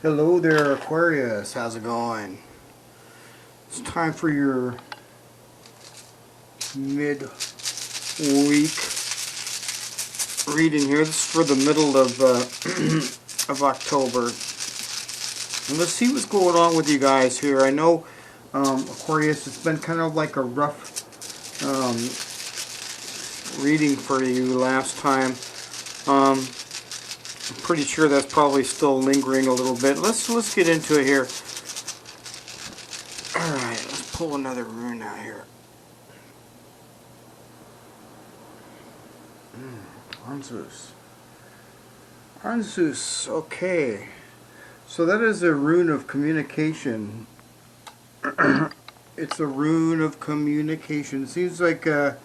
Hello there, Aquarius. How's it going? It's time for your mid-week reading here. This is for the middle of of October. And let's see what's going on with you guys here. I know, Aquarius, it's been kind of like a rough reading for you last time. I'm pretty sure that's probably still lingering a little bit. Let's get into it here. Alright, let's pull another rune out here. Anzus. Anzus, okay. So that is a rune of communication. It's a rune of communication. Seems like you're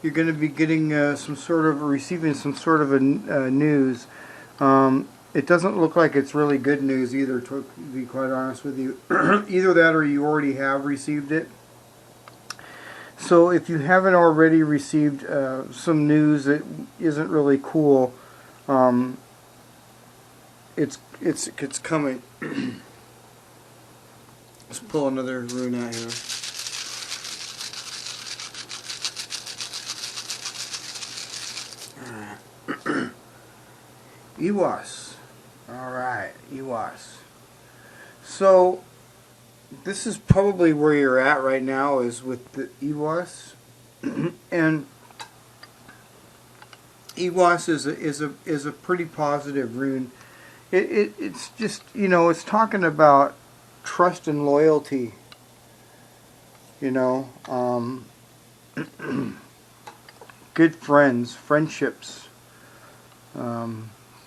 going to be getting receiving some sort of a news. It doesn't look like it's really good news either, to be quite honest with you. Either that or you already have received it. So if you haven't already received some news that isn't really cool, it's coming. Let's pull another rune out here. Ewas. Alright, Ewas. So, this is probably where you're at right now, is with the Ewas. And Ewas is a pretty positive rune. It's just, you know, it's talking about trust and loyalty. You know, good friends, friendships.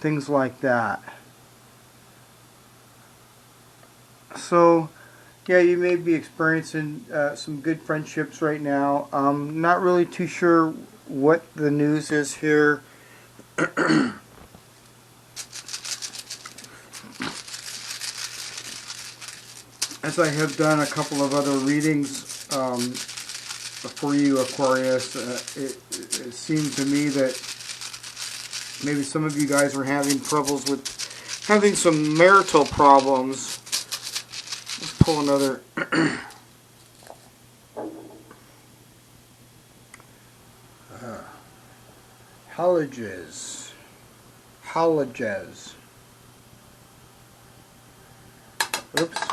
Things like that. So, yeah, you may be experiencing some good friendships right now. Not really too sure what the news is here. As I have done a couple of other readings for you, Aquarius, it seemed to me that maybe some of you guys were having troubles with having some marital problems. Let's pull another. Haloges. Oops.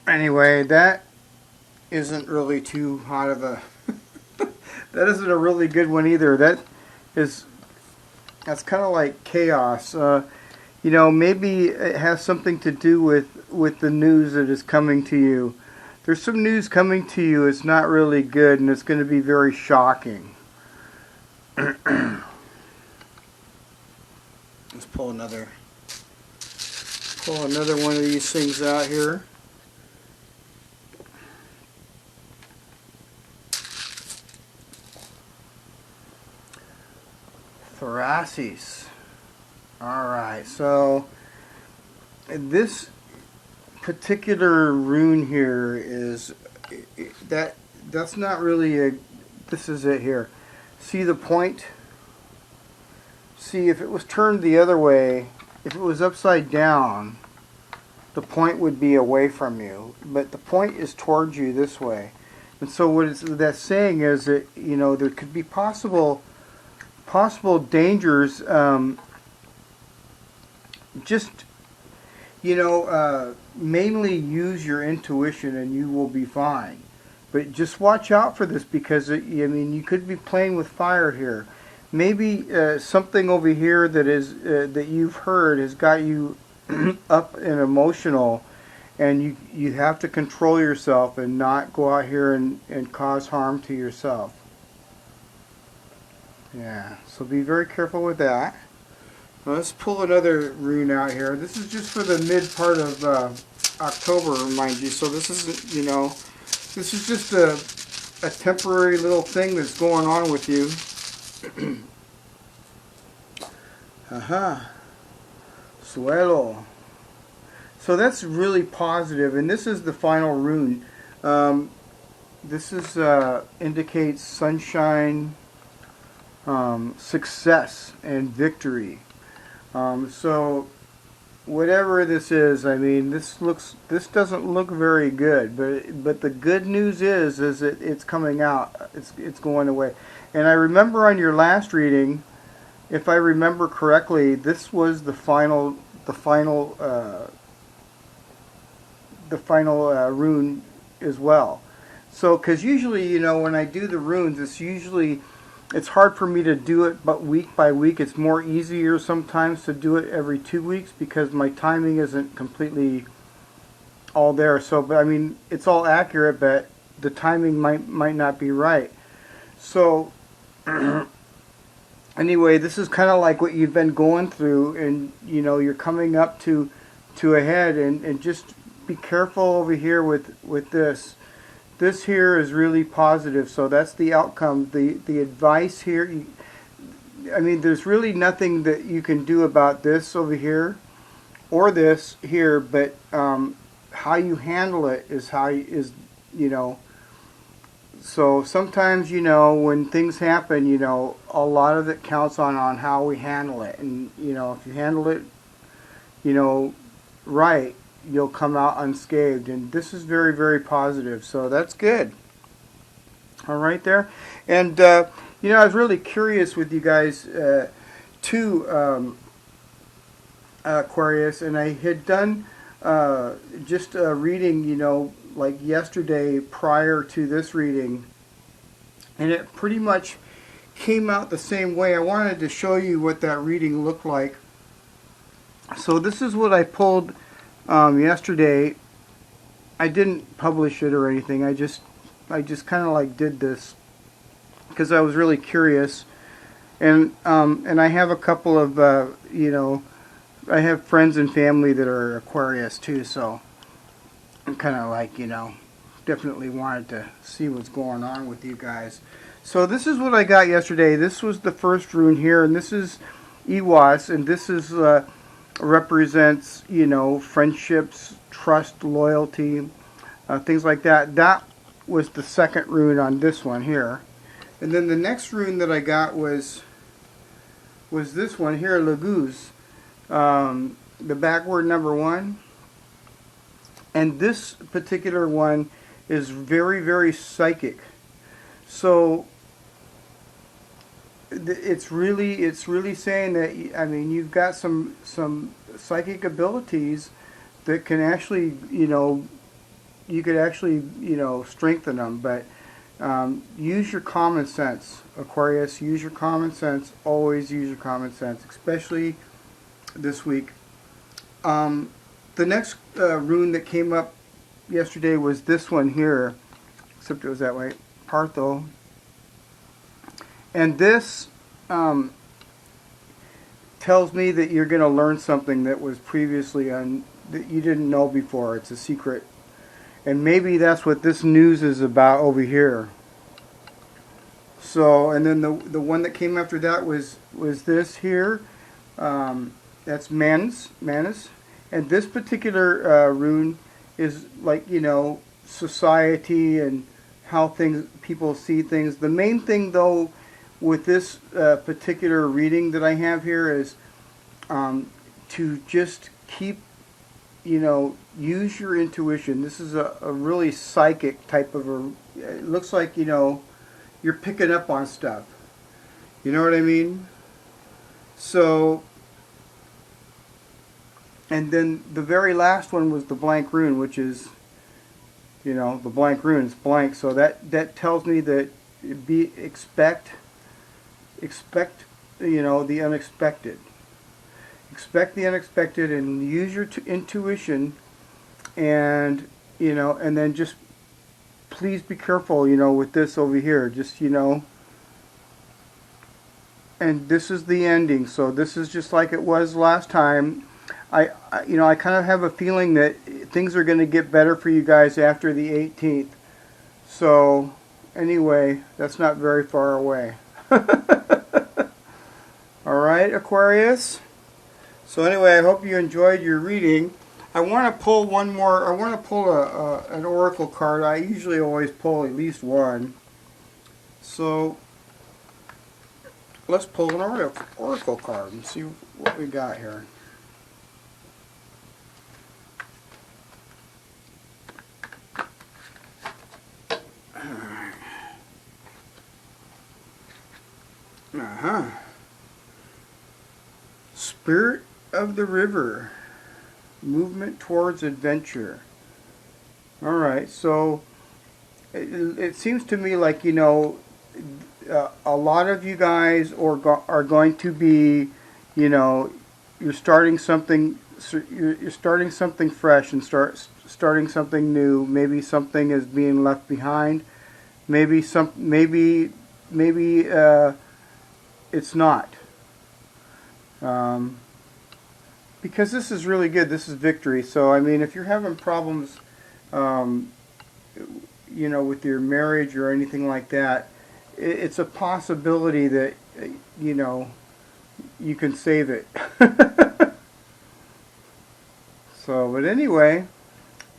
Anyway, that isn't really too hot of a... that isn't a really good one either. That's kind of like chaos. You know, maybe it has something to do with the news that is coming to you. There's some news coming to you. It's not really good, and it's going to be very shocking. Let's pull another one of these things out here. Thoraces. Alright, so this particular rune here is that's not really a... This is it here. See the point? See, if it was turned the other way, if it was upside down, the point would be away from you, but the point is towards you this way. And so what that's saying is that, you know, there could be possible dangers. Just, you know, mainly use your intuition and you will be fine. But just watch out for this, because I mean, you could be playing with fire here. Maybe something over here that is that you've heard has got you up and emotional, and you have to control yourself and not go out here and cause harm to yourself. Yeah, so be very careful with that. Let's pull another rune out here. This is just for the mid part of October, mind you. So this isn't, you know, this is just a temporary little thing that's going on with you. Suelo. So that's really positive, and this is the final rune. This is indicates sunshine, success, and victory. So whatever this is, I mean, this doesn't look very good, but the good news is it's coming out. It's going away. And I remember on your last reading, if I remember correctly, this was the final rune as well. So, because usually, you know, when I do the runes, it's hard for me to do it, but week by week. It's more easier sometimes to do it every 2 weeks because my timing isn't completely all there. So, but I mean, it's all accurate, but the timing might not be right. So, anyway, this is kind of like what you've been going through, and you know, you're coming up to a head, and just be careful over here with this. This here is really positive, so that's the outcome. The advice here, I mean, there's really nothing that you can do about this over here or this here, but how you handle it is you know. So sometimes, you know, when things happen, you know, a lot of it counts on how we handle it, and you know, if you handle it, you know, right, you'll come out unscathed, and this is very, very positive, so that's good. All right there. And you know, I was really curious with you guys too, Aquarius, and I had done just a reading, you know, like yesterday prior to this reading, and it pretty much came out the same way. I wanted to show you what that reading looked like. So this is what I pulled yesterday. I didn't publish it or anything. I just kind of like did this because I was really curious, and I have a couple of you know, I have friends and family that are Aquarius too, so I'm kind of like, you know, definitely wanted to see what's going on with you guys. So this is what I got yesterday. This was the first rune here, and this is Iwas, and this is represents, you know, friendships, trust, loyalty, things like that. That was the second rune on this one here. And then the next rune that I got was this one here, Laguz, the backward number 1. And this particular one is very, very psychic. So it's really saying that, I mean, you've got some psychic abilities that can actually, you know, you could actually, you know, strengthen them. But use your common sense, Aquarius. Use your common sense. Always use your common sense, especially this week. The next rune that came up yesterday was this one here, except it was that way, Partho. And this tells me that you're going to learn something that was previously that you didn't know before. It's a secret. And maybe that's what this news is about over here. So, and then the one that came after that was this here. That's Manus. And this particular rune is like, you know, society and how people see things. The main thing, though, with this particular reading that I have here is to just keep, you know, use your intuition. This is a really psychic type of it looks like, you know, you're picking up on stuff. You know what I mean? So, and then the very last one was the blank rune, which is, you know, the blank rune is blank. So that tells me that expect, you know, the unexpected. Expect the unexpected and use your intuition, and, you know, and then just please be careful, you know, with this over here. Just, you know, and this is the ending. So this is just like it was last time. You know, I kind of have a feeling that things are going to get better for you guys after the 18th. So, anyway, that's not very far away. Alright, Aquarius? So anyway, I hope you enjoyed your reading. I want to pull one more. I want to pull an oracle card. I usually always pull at least one. So, let's pull an oracle card and see what we got here. Uh-huh. Spirit of the river. Movement towards adventure. Alright, so it seems to me like, you know, a lot of you guys are going to be, you know, you're starting something, you're starting something fresh and starting something new. Maybe something is being left behind. Maybe it's not. Um, because this is really good. This is victory. So I mean, if you're having problems, um, you know, with your marriage or anything like that, it's a possibility that, you know, you can save it. So, but anyway,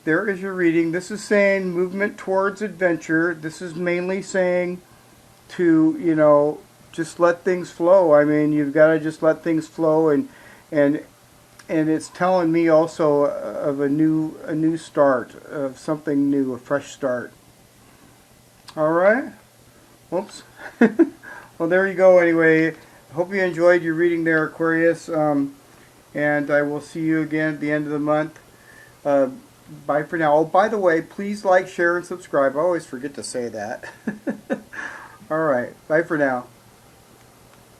there is your reading. This is saying movement towards adventure. This is mainly saying to, you know, just let things flow. I mean, you've got to just let things flow, and and it's telling me also of a new start, of something new, a fresh start. All right. Whoops. Well, there you go. Anyway, hope you enjoyed your reading there, Aquarius. And I will see you again at the end of the month. Uh, Bye for now. Oh, by the way, please like, share, and subscribe. I always forget to say that. All right. Bye for now.